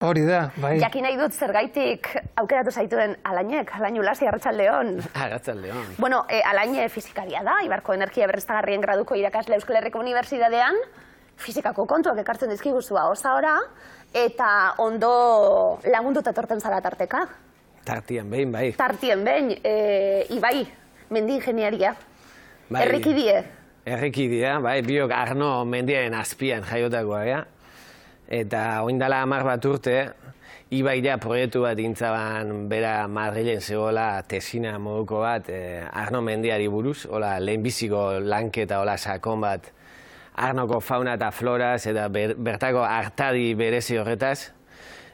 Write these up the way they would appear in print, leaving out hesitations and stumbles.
Hori da, bai. Jakin nahi dut zergaitik aukeratu zaituen Alainek, Alain Ulasi, arratsaldeon. Arratsaldeon. Bueno, Alain fizikaria da, Ibarko Energia Berriztagarrien graduko irakasle Euskal Herriko Unibertsitatean, fizikako kontuak ekartzen dizkiguzua osahora, eta ondo lagunduta etortzen zara tarteka. Tartien behin, bai. Tartien behin, Ibai, mendi ingeniaria. Bai. Errikidie. Errikidea, bai, biok Arno mendiaren azpian jaiotakoa, ja. Eta oindala 10 bat urte, Ibaia proiektu bat intzaban bera Madrilen zegoela tesina moduko bat Arno mendiari buruz, hola lehenbiziko lanketa hola sakon bat Arnoko fauna eta floraz eta bertako artadi berezi horretaz.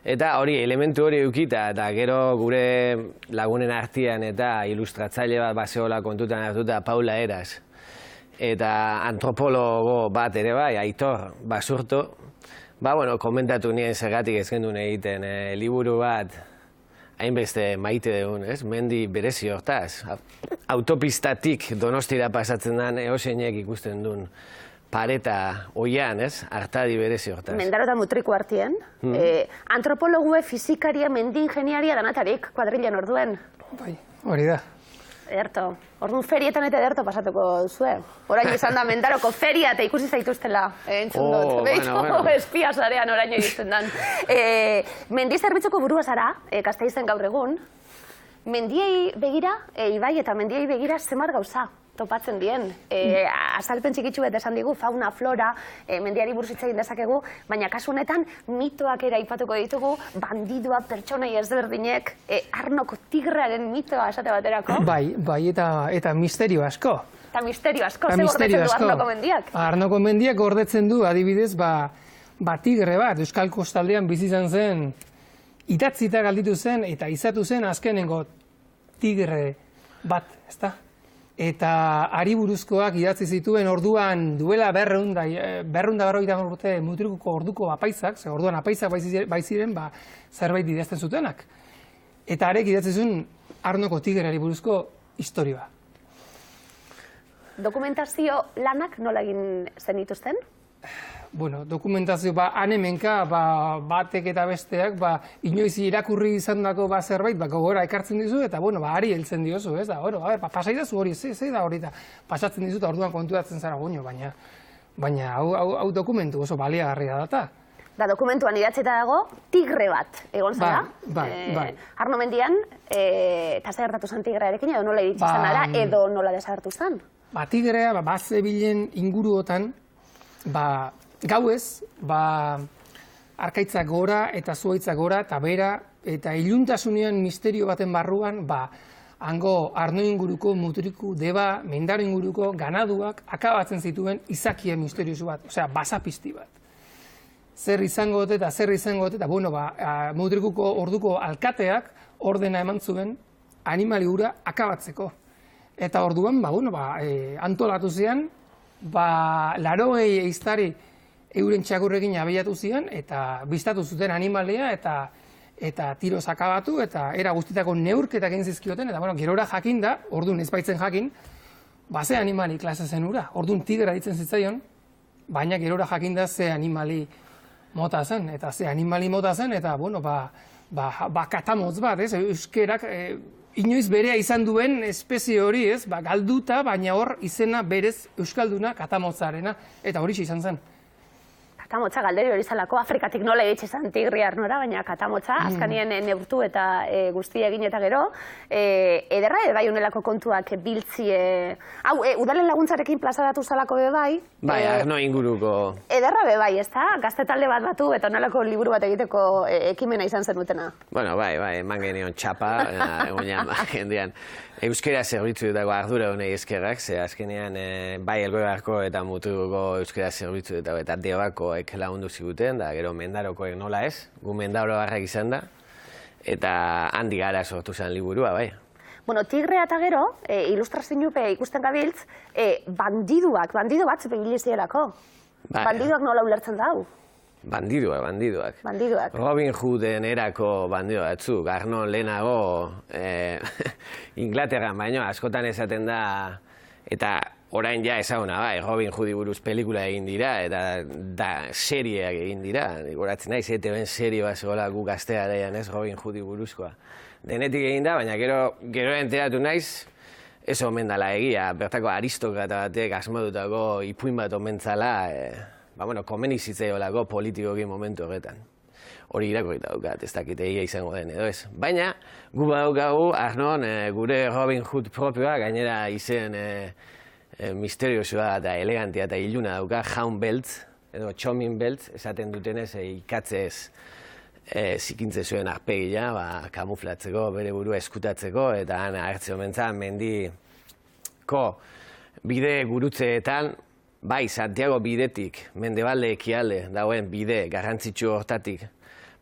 Eta hori, elementu hori eukita, eta gero gure lagunen artean eta ilustratzaile bat bazeola kontutan hartuta Paula Eras. Eta antropologo bat ere bai, Aitor Basurto. Bueno, komentatu nien zergatik ez gendun egiten liburu bat hainbeste maite dugun, ez? Mendi berezi hortaz. Autopistatik Donostira pasatzen den eoseinek ikusten duen pareta oian, ez? Artadi berezi hortaz. Mendaro eta Mutriku artien. Antropologue, fizikaria, mendi ingeniaria danatarik kuadrilen orduen. Bai, hori da. Ederto. Orduan ferietan eta ederto pasatuko duzue. Orain izan da Mendaroko feria eta ikusi zaituztela. Entzun dut. Bueno. Espia zarean orain egiten dan. Mendi zerbitzuko burua zara, Gasteizen gaur egun. Mendiei begira, Ibai eta mendiei begira zenbat gauza topatzen dien. Azalpen txikitsu bat esan digu, fauna, flora, mendiari buruz hitz egin dezakegu, baina kasu honetan mitoak ere aipatuko ditugu, bandidua, pertsonai ezberdinek, Arnoko tigrearen mitoa esate baterako. Bai, eta misterio asko. Eta misterio asko, ze gordetzen du Arnoko mendiak? Arnoko mendiak gordetzen du, adibidez, tigre bat, Euskal Kostaldean bizi izan zen, idatzita galditu zen, eta izatu zen azkenengo tigre bat, ezta? Eta hari buruzkoak idatzi zituen orduan duela 250 urte Mutrikuko orduko apaitzak, ze orduan apaitzak baiziren zerbait idazten zutenak. Eta harek idatzi zuen Arnoko tigreari buruzko istorioa. Dokumentazio lanak nola egin zenituzten? Bueno, dokumentazio, hemenka, batek eta besteak, inoiz irakurri izandako zerbait, gogora ekartzen dizu, eta, hari heltzen diozu, ez da, pasaidazu hori, ze da hori, eta pasatzen dizu, eta orduan konturatzen zara goño, baina hau dokumentu oso baliagarria data. Da, dokumentuan idatzita dago, tigre bat, egon zara. Bai. Arno mendian, eta zer gertatu zen tigrearekin, edo nola iritsi zen ara, edo nola desagertu zen? Tigrea, bazebilen inguruotan, gauez, arkaitzak gora eta zuhaitzak gora eta bera, eta iluntasunean misterio baten barruan, hango Arno inguruko, Mutriku, Deba, Mendaro inguruko ganaduak akabatzen zituen izakien misteriosu bat, osea, basapisti bat. Zer izango dut eta, Mutrikuko orduko alkateak ordena eman zuen animali hura akabatzeko. Eta orduan, antolatu zian, 80 ehiztari euren txakurrekin abiatu ziren, eta biztatu zuten animalia, eta tiroz akabatu, eta era guztitako neurketak egin zizkioten, eta gerora jakin da, orduan ez baitzen jakin, ze animali klase zen ura. Orduan tigera ditzen zitzaion, baina gerora jakin da ze animali mota zen, eta katamotz bat, euskerak inoiz berea izan duen espezie hori, galduta, baina hor izena berez euskalduna katamotzarena, eta hori izan zen. Katamotza galderi hori zalako, Afrikatik nola egitxe zen tigri Arnora, baina katamotza, azkanien neurtu eta guztia egin eta gero, ederra bai honelako kontuak biltzie... Hau, udalen laguntzarekin plazaratu zalako bai. Bai, Arno inguruko. Ederra bai, ez da? Gazte talde bat batu eta honelako liburu bat egiteko ekimena izan zenutena. Bai, eman genion txapa, egunean, jendean. Euskera zerbitzuetako ardura honei eskerrak, ze azkenean bai Elgoibarko eta Mutrikuko euskera zerbitzuetako eta Debakoek lagundu ziguten, da gero Mendarokoek nola ez, gu Mendaroarrak izan da, eta handi gara sortu zen liburua, bai. Bueno, tigrea eta gero, ilustraziope ikusten gabiltz, bandido bat zupegilizielako. Bandidoak nola ulertzen da hau? Bandidoak. Robin Hooden erako bandido batzuk, Arno lehenago Inglaterran baino askotan esaten da, eta orain ja ezaguna, bai, Robin Hoodi buruz pelikula egin dira, eta serieak egin dira. Horatzen naiz, ETV-en serie bat zegoela gu gaztea garaian, ez, Robin Hoodi buruzkoa. Denetik egin da, baina gero enteratu naiz, ez omen dela egia, bertako aristokrata batek asmatutako ipuin bat omen zala, komeni zitzaiolako politikoki momentu horretan. Hori irakurrita daukat, ez dakit egia izango den edo ez. Baina, gu badaukagu, Arnon, gure Robin Hood propioa, gainera izen misteriosoa eta elegantia eta iluna dauka, Jaun Beltz, edo Txomin Beltz, esaten dutenez, ikatzez zikintze zuen arpegia, kamuflatzeko, bere burua eskutatzeko, eta han agertze omentzan, mendiko bide gurutzeetan, bai, Santiago bidetik, mendebalde ekialde dagoen bide garrantzitsu hortatik,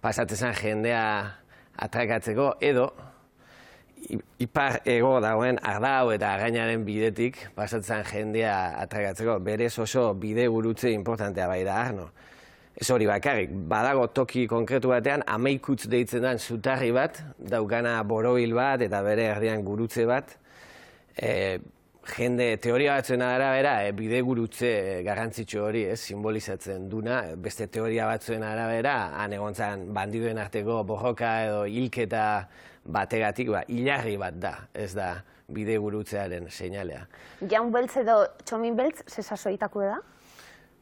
pasatzen jendea atrakatzeko, edo ipar ego dagoen Ardao eta Argainaren bidetik pasatzen jendea atrakatzeko. Berez oso bide gurutze importantea bai da, Arno. Ez hori bakarrik, badago toki konkretu batean, Ameikutz deitzen den zutarri bat, daukana borobil bat eta bere erdian gurutze bat. Jende teoria batzuen arabera, bide gurutze garrantzitsu hori simbolizatzen duna, beste teoria batzuen arabera, han egontzan bandiduen arteko borroka edo hilketa bategatik, hilarri bat da, ez da bide gurutzearen seinalea. Jaun Beltz edo Txomin Beltz, zesasoitako da?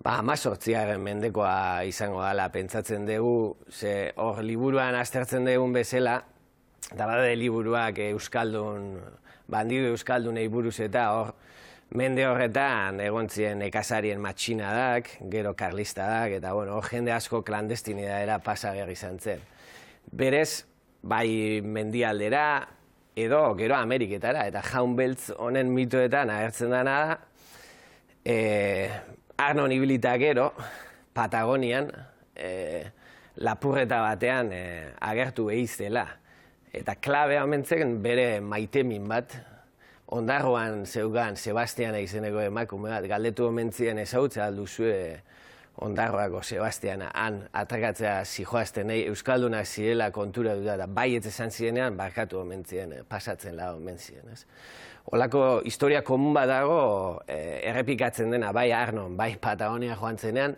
18. mendekoa izango dela pentsatzen dugu, ze hor liburuan aztertzen dugun bezala, eta badaude liburuak bandidu euskaldunei buruz eta hor, mende horretan egon ziren nekazarien matxinadak, gero karlistadak, eta hor jende asko klandestinidadera pasa behar izan zen. Berez, bai mendialdera, edo gero Ameriketara, eta Jaun Beltz honen mitoetan agertzen dena da, Arnon ibilita gero, Patagonian, lapurreta batean agertu eizela. Eta klabea omentzen bere maitemin bat, ondarroan zeugan Sebastiana izeneko emakume bat, galdetu omentzien ezautzea alduzue ondarroako Sebastiana, han atrakatzea zijoaztenei Euskaldunak zirela kontura dut, eta baiet esan zirenean barkatu omentzien, pasatzen la omentzien. Olako historia komun bat dago, errepikatzen dena, bai Arnon, bai Patagonia joan zenean,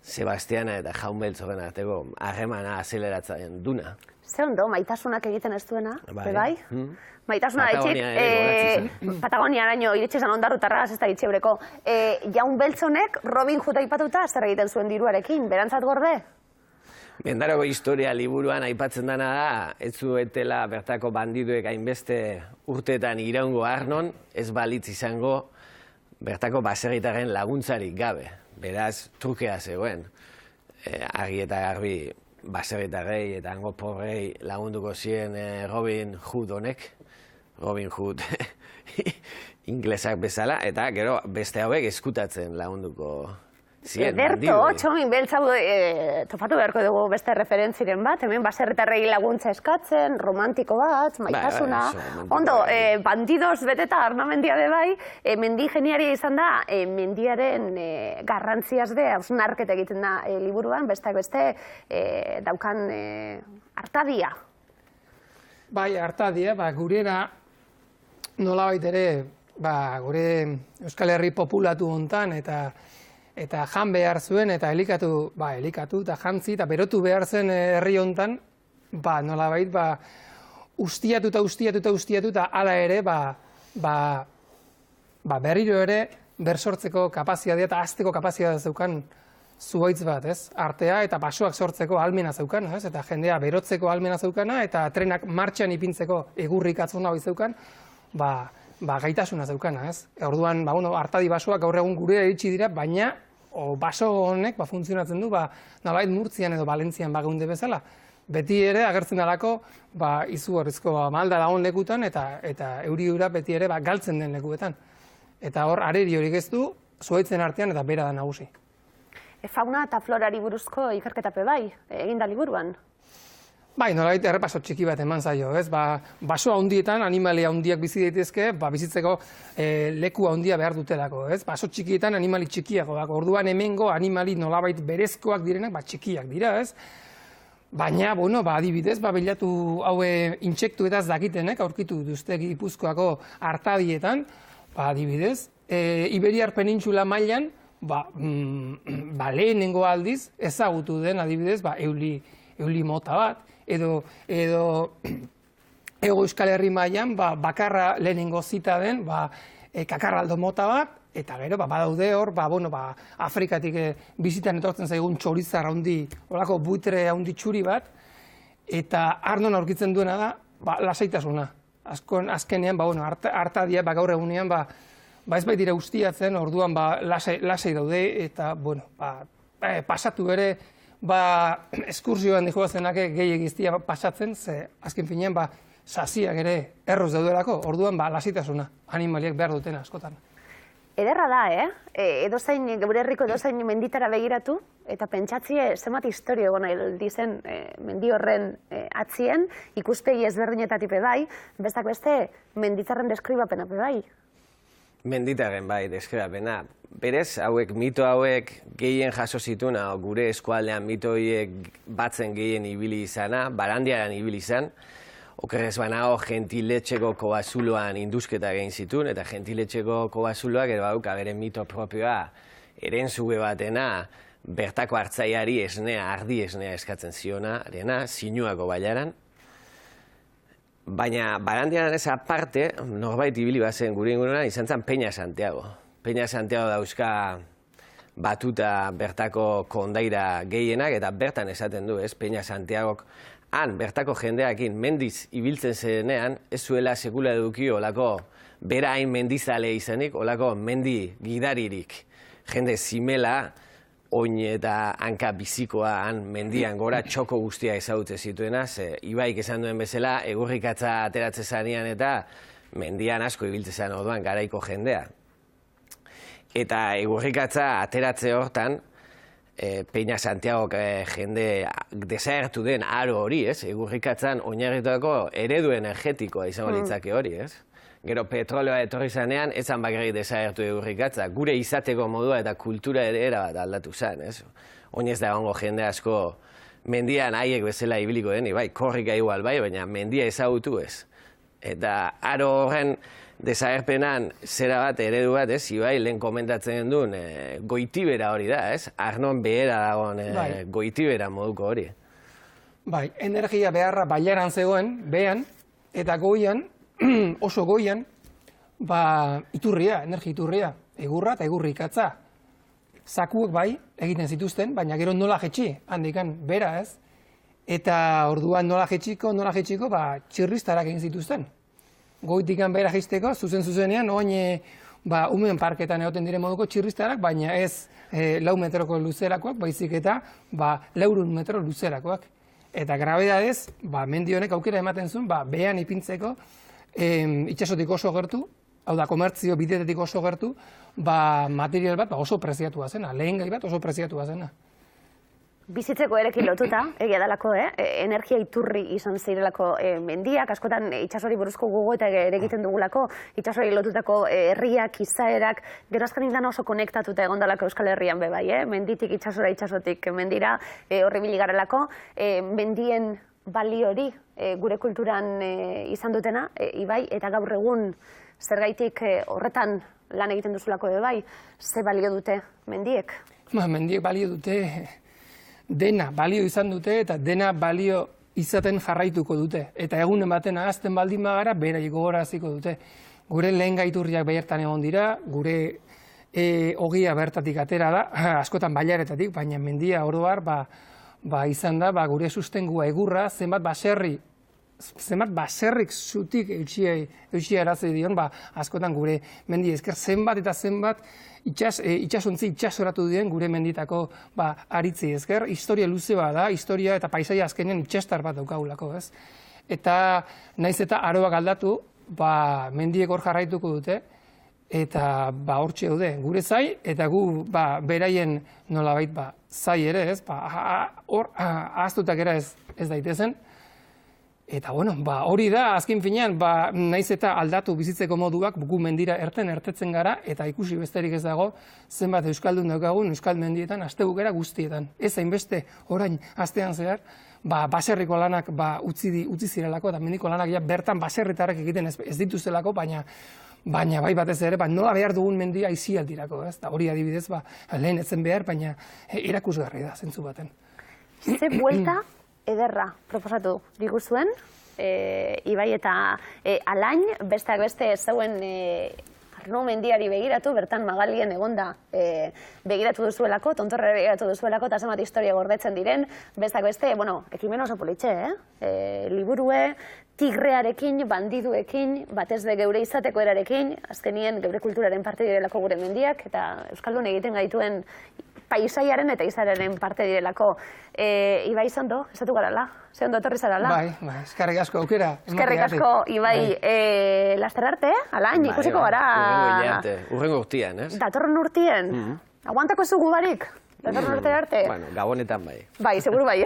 Sebastiana eta Jaun Beltz horren arteko harremana azeleratzen duna. Ze ondo, maitasunak egiten ez duena, bai? Maitasuna Patagonia Patagoniaraino iritsi zen ondarrutarraz, ez da itxeureko. Jaun Beltz honek Robin Hood aipatuta zer egiten zuen diruarekin, berantzat gorde? Mendaroko historia liburuan aipatzen dena da, ez zuetela bertako bandiduek hainbeste urteetan iraungo Arnon, ez balitz izango bertako baserritarren laguntzarik gabe. Beraz, trukea zegoen. Argi eta garbi baserritarrei eta hango porrei lagunduko ziren Robin Hood honek. Robin Hood inglesak bezala, eta gero beste hauek eskutatzen lagunduko ziren. Ederto, Txomin Beltz hau topatu beharko dugu beste referentziren bat, hemen baserritarrei laguntza eskatzen, romantiko bat, maitasuna. Ondo, bandidoz beteta Arnamendia be bai, mendi geniaria izan da, mendiaren garrantziaz be, hausnarketa egiten da liburuan, besteak beste daukan artadia. Bai, artadia, gurera nolabait ere, gure Euskal Herri populatu hontan eta jan behar zuen, eta elikatu eta jantzi, eta berotu behar zen herri hontan, nolabait, ustiatu eta hala ere, berriro ere, bersortzeko kapazitatea eta azteko kapazitatea zeukan zuhaitz bat, ez? Artea eta basoak sortzeko ahalmena zeukan, ez? Eta jendea berotzeko ahalmena zeukana, eta trenak martxan ipintzeko egurrik atzona bai zeukan, gaitasuna zeukana, ez? Orduan, artadi basoak gaur egun gure iritsi dira, baina baso honek funtzionatzen du, nolabait Murtzian edo Valentzian bageunde bezala. Beti ere agertzen dalako izugarrizko malda dagoen lekutan eta euri ura beti ere galtzen den lekuetan. Eta hor, areri horik ez du, zuhaitzen artean eta bera da nagusi. Fauna eta florari buruzko ikerketape bai, eginda liburuan? Bai, nolabait errepaso txiki bat eman zaio, ez? Baso handietan animalia handiak bizi daitezke, bizitzeko leku handia behar dutelako, ez? Baso txikietan animali txikiago dago. Orduan hemengo animali nolabait berezkoak direnak txikiak dira, ez? Baina, adibidez, bilatu haue intsektuetaz dakitenek, aurkitu duzte Gipuzkoako artadietan, adibidez, Iberiar Penintsula mailan, lehenengo aldiz ezagutu den adibidez, euli mota bat, edo Hego Euskal Herri mailan bakarra lehenengo zita den kakarraldo mota bat, eta gero badaude hor, Afrikatik bizitan etortzen zaigun txorizar handi, horako buitre handi txuri bat, eta Arnon aurkitzen duena da, lasaitasuna. Azkenean, hartadia, gaur egunean, ez baitira ustiatzen, orduan lasai daude, eta, pasatu ere, eskursioan dihoazenak gehiagiztia pasatzen, ze azken finean, sasiak ere erroz daudelako, orduan lasaitasuna, animaliak behar dutena askotan. Ederra da, edozein, gure herriko edozein menditara begiratu, eta pentsatzie zenbat historio egon dizen mendi horren atzien, ikuspegi ezberdinetatik bai, bestak beste menditzarren deskribapena bai. Menditarren bai, deskribapena. Berez, mito hauek gehien jaso zituna, gure eskualdean mito horiek batzen gehien ibili izana, Barandiaran ibili izan, okerrez banago Gentiletxeko kobazuloan induzketa egin zituen, eta Gentiletxeko kobazuloak ere badauka bere mito propioa erenzuge batena, bertako hartzaiari ardi esnea eskatzen ziona, zinuako bailaran. Baina Barandiaran ez aparte, norbait ibili bazen gure inguruan, izan zen Peña Santiago. Peña Santiago dauzka batuta bertako kondaira gehienak, eta bertan esaten du, Peña Santiagok han bertako jendeakin mendiz ibiltzen zenean, ez zuela sekula eduki olako bera hain mendizale izanik, olako mendi gidaririk. Jende zimela, oin eta hanka bizikoa han mendian gora txoko guztia ezagutze zituena, ze Ibaik esan duen bezala, egurrikatza ateratze zanean eta mendian asko ibiltze zen orduan garaiko jendea. Eta egurrikatza ateratze hortan, Peña Santiago jende desagertu den aro hori, egurrikatzan oinarritutako eredu energetikoa izango litzake hori, Gero petroleoa etorri zanean, ezan bakarrik desagertu egurrikatza, gure izateko modua eta kultura ere erabat aldatu zen, Oinez da egongo jende asko mendian haiek bezala ibiliko deni, korrika igual baina mendia ezagutu ez. Eta aro horren desagerpenan zera bat, eredu bat, Ibai lehen komentatzen duen goitibera hori da, Arnon behera dagoen goitibera moduko hori. Energia beharra bailaran zegoen, behan, eta goian, oso goian, energia iturria, egurra eta egurrikatza. Zakuek egiten zituzten, baina gero nola jetxi, handikan bera eta orduan nola jetxiko, txirriztarak egin zituzten. Goitikan bera jisteko, zuzenean, oin umen parketan egoten dire moduko txirriztarak, baina ez 4 metroko luzerakoak, baizik eta 400 metro luzerakoak. Eta grabedadez, mendi honek aukera ematen zuen, behan ipintzeko, itxasotik oso gertu, hau da, komertzio bidetetik oso gertu, material bat oso preziatua zena, lehen gai bat oso preziatua zena. Bizitzeko erekin lotuta, egia dalako, energia iturri izan zirelako mendiak, askotan itxasori buruzko gogoeta ere egiten dugulako, itxasori lotutako herriak, izaerak, gero azkenean oso konektatuta egon dalako Euskal Herrian bai, menditik itxasora, itxasotik mendira, horri biligarelako, mendien bali hori gure kulturan izan dutena, Ibai, eta gaur egun zergaitik horretan lan egiten duzulako bai, ze balio dute mendiek? Mendiek balio dute, dena balio izan dute eta dena balio izaten jarraituko dute. Eta egunen baten ahazten baldin bagara, beraiek gogoraziko dute. Gure lehen gaiturriak bertan egon dira, gure ogia bertatik atera da, askotan bailaretatik, baina mendia oroar izan da gure sustengua egurra, zenbat baserrik zutik eutxia erazi dion, askotan gure mendi esker zenbat eta zenbat itxasontzi itxasoratu dien gure menditako aritzi esker. Historia luze bat da, historia eta paisaia azkenean itxastar bat daukagulako, Eta naiz eta aroak aldatu, mendiek hor jarraituko dute, eta hortxe daude gure zai, eta gu beraien nolabait zai ere, hor ahaztutak era ez daitezen. Eta hori da, azken finean, naiz eta aldatu bizitzeko moduak gu mendira ertetzen gara, eta ikusi besterik ez dago, zenbat euskaldun daukagun euskal mendietan, astebukera guztietan. Ez hainbeste orain astean zehar, baserriko lanak utzi zirelako, eta mendiko lanak bertan baserritarrak egiten ez dituztelako, baina baina bai batez ere, nola behar dugun mendia aisialdirako, ez? Da hori adibidez, lehen etzen behar, baina erakusgarri da, zentzu baten. Ze buelta ederra proposatu diguzuen, Ibai eta Alain, besteak beste zeuen Arno mendiari begiratu, bertan Magalien egonda begiratu duzuelako, tontorrera begiratu duzuelako, eta zenbat historia gordetzen diren, besteak beste, ekimen oso politxe, liburue, tigrearekin, bandiduekin, batez be geure izateko erarekin, azkenien geure kulturaren parte direlako gure mendiak, eta Euskaldun egiten gaituen paisaiaren eta izararen parte direlako. Ibai zondo, esatu garala, ze ondo etorri zarala. Bai, eskerrik asko aukera. Eskerrik asko, Ibai, laster arte, Alain, ikusiko gara. Urrengo urtean, ez? Datorren urtien. Aguantako zu gubarik, datorren urte arte. Bueno, gabonetan bai. Bai, seguru bai.